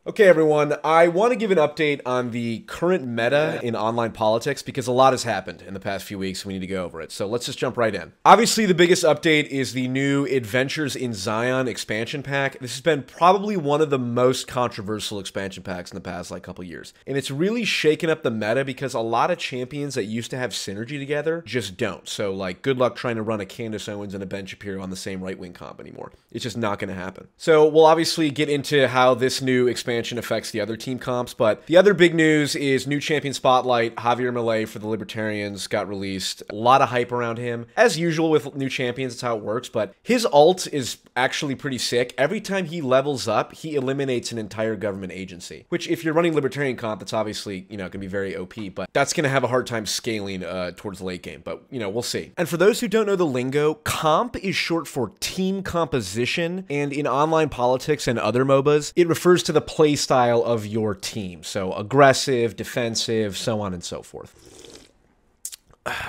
Okay, everyone, I want to give an update on the current meta in online politics because a lot has happened in the past few weeks and we need to go over it. So let's just jump right in. Obviously, the biggest update is the new Adventures in Zion expansion pack. This has been probably one of the most controversial expansion packs in the past couple years. And it's really shaken up the meta because a lot of champions that used to have synergy together just don't. So good luck trying to run a Candace Owens and a Ben Shapiro on the same right wing comp anymore. It's just not going to happen. So we'll obviously get into how this new expansion affects the other team comps, but the other big news is new champion spotlight. Javier Milei for the Libertarians got released. A lot of hype around him. As usual with new champions, that's how it works, but his ult is actually pretty sick. Every time he levels up, he eliminates an entire government agency, which if you're running Libertarian comp, that's obviously, going to be very OP, but that's going to have a hard time scaling towards the late game, but, we'll see. And for those who don't know the lingo, comp is short for team composition, and in online politics and other MOBAs, it refers to the play style of your team. So aggressive, defensive, so on and so forth.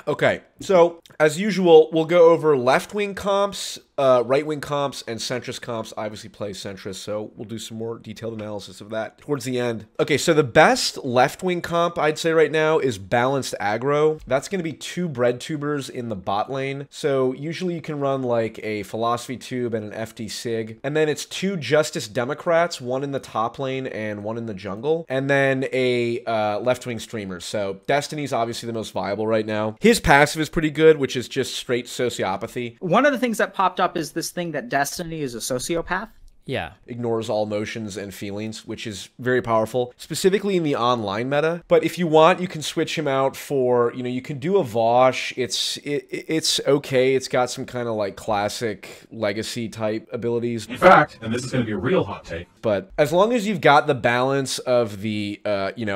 Okay, so as usual, we'll go over left-wing comps, right-wing comps, and centrist comps. I obviously play centrist, so we'll do some more detailed analysis of that towards the end. Okay, so the best left-wing comp I'd say right now is balanced aggro. That's going to be 2 bread tubers in the bot lane. So usually you can run a philosophy tube and an FD sig, and then it's 2 justice democrats, 1 in the top lane and 1 in the jungle, and then a left-wing streamer. So Destiny's obviously the most viable right now. His passive is pretty good, which is just straight sociopathy. One of the things that popped up is this thing that Destiny is a sociopath. Yeah. Ignores all emotions and feelings, which is very powerful, specifically in the online meta. But if you want, you can switch him out for, you can do a Vosh. It's okay. It's got some kind of classic legacy type abilities. In fact, and this is going to be a real hot take, but as long as you've got the balance of the,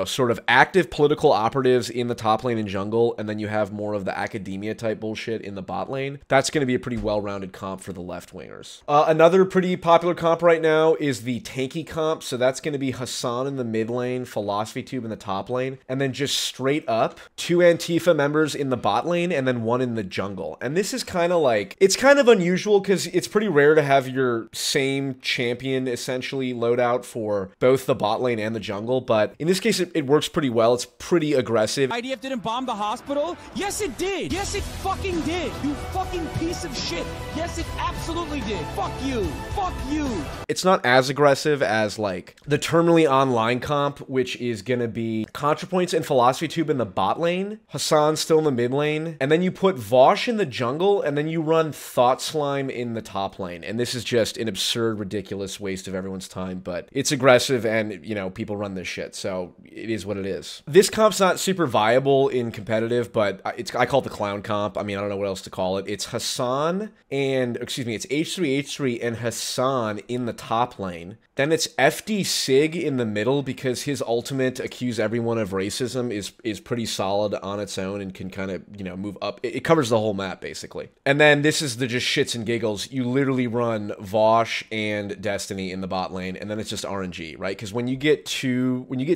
sort of active political operatives in the top lane and jungle, and then you have more of the academia type bullshit in the bot lane, that's going to be a pretty well-rounded comp for the left wingers. Another pretty popular comp right now is the tanky comp. So that's going to be Hassan in the mid lane, Philosophy Tube in the top lane, and then just straight up 2 Antifa members in the bot lane and then 1 in the jungle. And this is kind of it's kind of unusual because it's pretty rare to have your same champion essentially load out for both the bot lane and the jungle. But in this case, it works pretty well. It's pretty aggressive. IDF didn't bomb the hospital? Yes, it did. Yes, it fucking did. You fucking piece of shit. Yes, it absolutely did. Fuck you. Fuck you. It's not as aggressive as the terminally online comp, which is going to be ContraPoints and Philosophy Tube in the bot lane, Hassan still in the mid lane, and then you put Vosh in the jungle, and then you run Thought Slime in the top lane. And this is just an absurd, ridiculous waste of everyone's time, but it's aggressive and, people run this shit, so it is what it is. This comp's not super viable in competitive, but I call it the clown comp. I don't know what else to call it. It's Hassan and, excuse me, it's H3 and Hassan in the top lane. Then it's FD Sig in the middle because his ultimate accuse everyone of racism is pretty solid on its own and can kind of, move up. It covers the whole map basically. And then this is the just shits and giggles. You literally run Vosh and Destiny in the bot lane, and then it's just RNG, right? Because when you get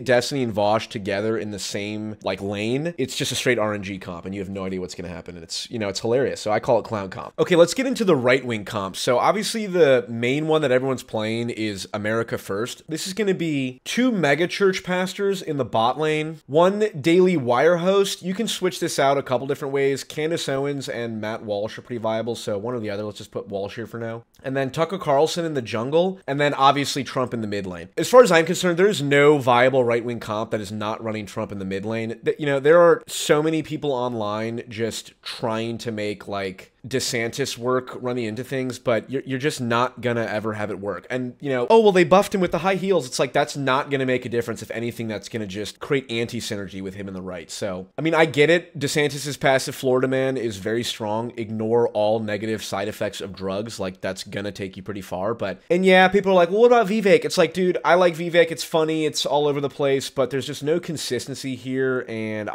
Destiny and Vosh together in the same lane, it's just a straight RNG comp and you have no idea what's going to happen. And it's, it's hilarious. So I call it clown comp. Okay, let's get into the right wing comp. So obviously the main one that everyone's playing is America First. This is going to be 2 mega church pastors in the bot lane, 1 daily wire host. You can switch this out a couple different ways. Candace Owens and Matt Walsh are pretty viable, so one or the other. Let's just put Walsh here for now. And then Tucker Carlson in the jungle, and then obviously Trump in the mid lane. As far as I'm concerned, there is no viable right-wing comp that is not running Trump in the mid lane. There are so many people online just trying to make DeSantis work running into things, but you're just not gonna ever have it work. And oh well, they buffed him with the high heels. It's that's not gonna make a difference. If anything, that's gonna just create anti-synergy with him in the right. So I get it. DeSantis's passive Florida man is very strong. Ignore all negative side effects of drugs. That's gonna take you pretty far. And yeah, people are well, what about Vivek? It's dude, I like Vivek. It's funny. It's all over the place. But but there's just no consistency here, and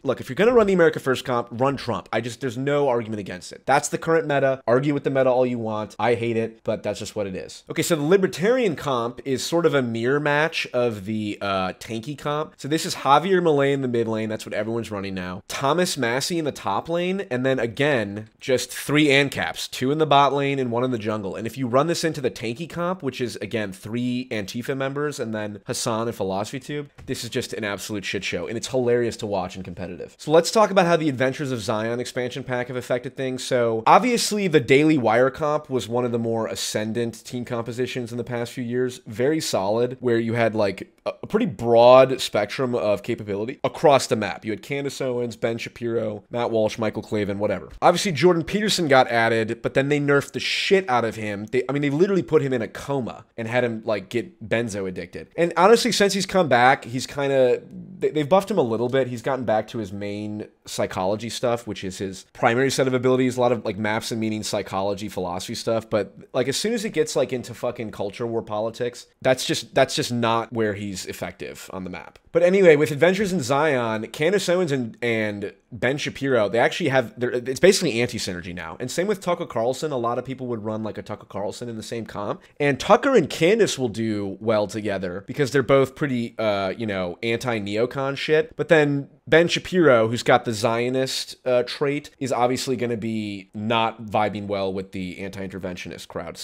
look, if you're gonna run the America First comp, run Trump. There's no argument against it. That's the current meta. Argue with the meta all you want. I hate it, but that's just what it is. Okay, so the Libertarian comp is sort of a mirror match of the tanky comp. So this is Javier Milei in the mid lane. That's what everyone's running now. Thomas Massey in the top lane, and then again, just 3 ANCAPs, 2 in the bot lane and 1 in the jungle. And if you run this into the tanky comp, which is again 3 Antifa members and then Hassan and Philosophy Tube, this is just an absolute shit show, and it's hilarious to watch and competitive. So let's talk about how the Adventures of Zion expansion pack have affected things. So obviously the Daily Wire comp was one of the more ascendant team compositions in the past few years. Very solid, where you had like a pretty broad spectrum of capability across the map. You had Candace Owens, Ben Shapiro, Matt Walsh, Michael Clavin, whatever. Obviously Jordan Peterson got added, but then they nerfed the shit out of him. They literally put him in a coma and had him like get benzo addicted. And honestly, since he's come back, he's kind of, they've buffed him a little bit. He's gotten back to his main psychology stuff, which is his primary set of abilities, a lot of like maps and meaning, psychology, philosophy stuff. But like as soon as it gets like into fucking culture war politics, that's just not where he's effective on the map. But anyway, with Adventures in Zion, Candace Owens and Ben Shapiro, they actually have, it's basically anti-synergy now. And same with Tucker Carlson. A lot of people would run like a Tucker Carlson in the same comp. And Tucker and Candace will do well together because they're both pretty, anti-neocon shit. But then Ben Shapiro, who's got the Zionist trait, is obviously going to be not vibing well with the anti-interventionist crowd.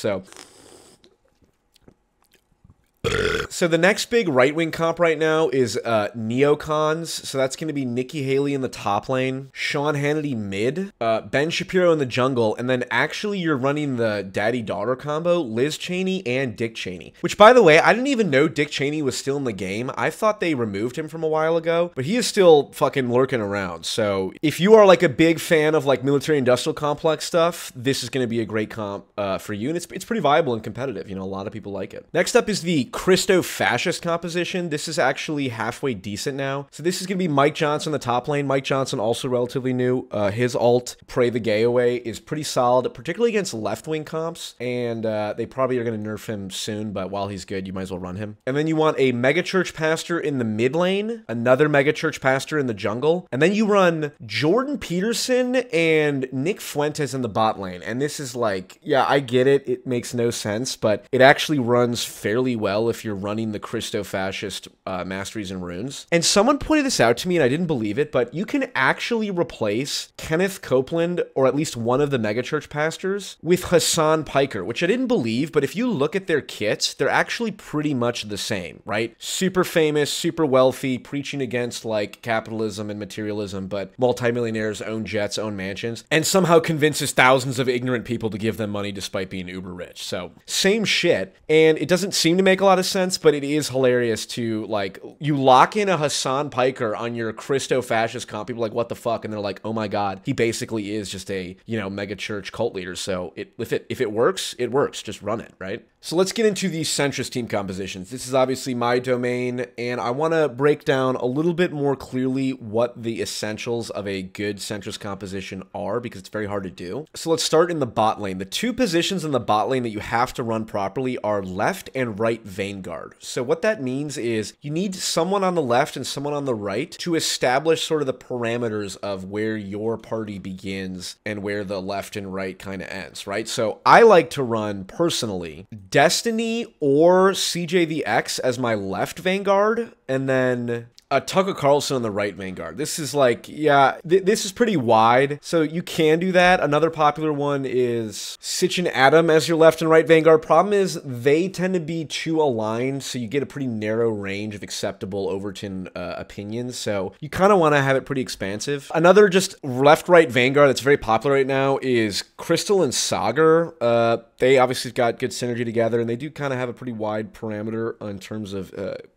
So the next big right-wing comp right now is neocons. So that's going to be Nikki Haley in the top lane, Sean Hannity mid, Ben Shapiro in the jungle, and then actually you're running the daddy-daughter combo, Liz Cheney and Dick Cheney. Which, by the way, I didn't even know Dick Cheney was still in the game. I thought they removed him from a while ago, but he is still fucking lurking around. So if you are like a big fan of like military-industrial complex stuff, this is going to be a great comp for you, and it's pretty viable and competitive. You know, a lot of people like it. Next up is the Christo-fascist composition. This is actually halfway decent now. So this is going to be Mike Johnson in the top lane. Mike Johnson, also relatively new. His ult, Pray the Gay Away, is pretty solid, particularly against left-wing comps. And they probably are going to nerf him soon, but while he's good, you might as well run him. And then you want a megachurch pastor in the mid lane, another megachurch pastor in the jungle, and then you run Jordan Peterson and Nick Fuentes in the bot lane. And this is like, yeah, I get it. It makes no sense, but it actually runs fairly well if you're running the Christo-fascist Masteries and Runes. And someone pointed this out to me and I didn't believe it, but you can actually replace Kenneth Copeland, or at least one of the megachurch pastors, with Hassan Piker, which I didn't believe, but if you look at their kits, they're actually pretty much the same, right? Super famous, super wealthy, preaching against like capitalism and materialism, but multimillionaires own jets, own mansions, and somehow convinces thousands of ignorant people to give them money despite being uber rich. So same shit, and it doesn't seem to make a lot of sense, but it is hilarious to like, you lock in a Hassan Piker on your Christo-fascist comp, people are like, what the fuck? And they're like, oh my god, he basically is just a, mega church cult leader. So if it works, it works. Just run it, right? So let's get into the centrist team compositions. This is obviously my domain, and I want to break down a little bit more clearly what the essentials of a good centrist composition are, because it's very hard to do. So let's start in the bot lane. The two positions in the bot lane that you have to run properly are left and right Vanguard. So what that means is you need someone on the left and someone on the right to establish sort of the parameters of where your party begins and where the left and right kind of ends, right? So I like to run, personally, Destiny or CJ the X as my left Vanguard, and then Tucker Carlson on the right Vanguard. This is like, yeah, this is pretty wide, so you can do that. Another popular one is Sitch and Adam as your left and right Vanguard. Problem is they tend to be too aligned, so you get a pretty narrow range of acceptable Overton opinions, so you kind of want to have it pretty expansive. Another just left-right Vanguard that's very popular right now is Crystal and Sagar. They obviously got good synergy together, and they do kind of have a pretty wide parameter in terms of,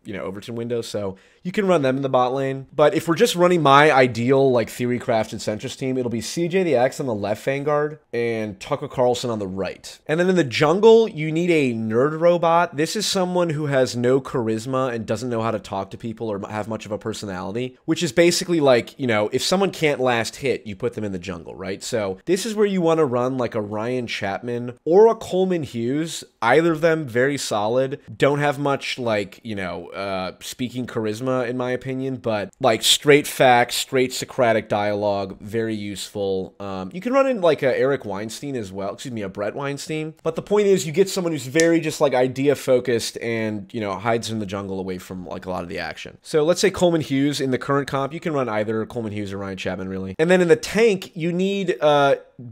Overton window, so you can run them in the bot lane. But if we're just running my ideal, like, theory-crafted centrist team, it'll be CJ the X on the left Vanguard and Tucker Carlson on the right. And then in the jungle, you need a nerd robot. This is someone who has no charisma and doesn't know how to talk to people or have much of a personality, which is basically like, if someone can't last hit, you put them in the jungle, right? So this is where you want to run like a Ryan Chapman or a Coleman Hughes. Either of them very solid. Don't have much, like, you know, speaking charisma in my opinion, but like straight facts, straight Socratic dialogue, very useful. You can run in like a Eric Weinstein as well. Excuse me, a Brett Weinstein. But the point is, you get someone who's very just like idea focused and, you know, hides in the jungle away from like a lot of the action. So let's say Coleman Hughes in the current comp. You can run either Coleman Hughes or Ryan Chapman, really. And then in the tank, you need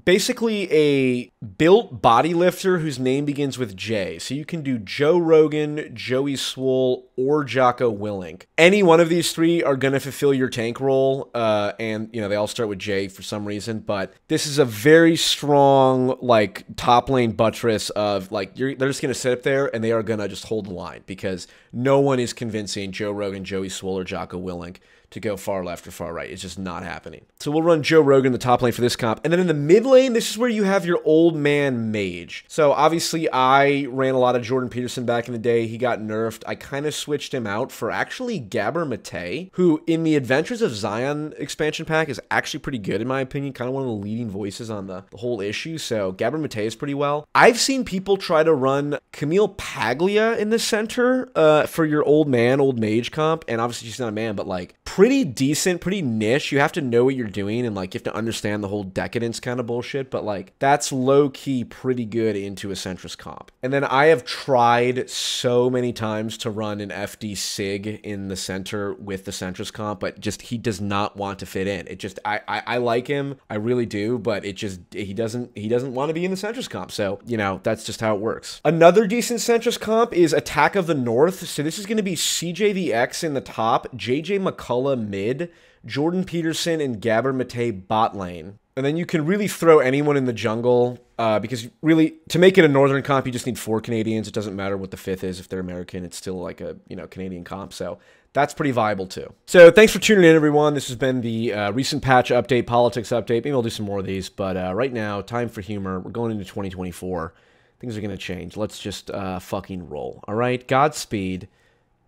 basically a built body lifter whose name begins with J. So you can do Joe Rogan, Joey Swoll, or Jocko Willink. Any one of these three are going to fulfill your tank role, and, you know, they all start with J for some reason, but this is a very strong, like, top lane buttress of, like, they're just going to sit up there, and they are going to just hold the line, because no one is convincing Joe Rogan, Joey Swoll, or Jocko Willink to go far left or far right. It's just not happening. So we'll run Joe Rogan in the top lane for this comp. And then in the mid lane, this is where you have your old man mage. So obviously I ran a lot of Jordan Peterson back in the day. He got nerfed. I kind of switched him out for actually Gabber Mate, who in the Adventures of Zion expansion pack is actually pretty good in my opinion. Kind of one of the leading voices on the whole issue. So Gabber Mate is pretty well. I've seen people try to run Camille Paglia in the center for your old mage comp. And obviously she's not a man, but like pretty decent, pretty niche. You have to know what you're doing, and like you have to understand the whole decadence kind of bullshit, but like that's low-key pretty good into a Centrist comp. And then I have tried so many times to run an FD Sig in the center with the Centrist comp, but just he does not want to fit in. It just I like him, I really do, but it just he doesn't want to be in the Centrist comp. So, you know, that's just how it works. Another decent Centrist comp is Attack of the North. So this is going to be CJ the X in the top, JJ McCullough mid, Jordan Peterson and Gabber Mate bot lane. And then you can really throw anyone in the jungle, because really, to make it a Northern comp, you just need 4 Canadians. It doesn't matter what the 5th is. If they're American, it's still like a, you know, Canadian comp. So that's pretty viable too. So thanks for tuning in, everyone. This has been the recent patch update, politics update. Maybe I'll do some more of these, but right now, time for humor. We're going into 2024. Things are going to change. Let's just fucking roll. All right? Godspeed.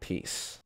Peace.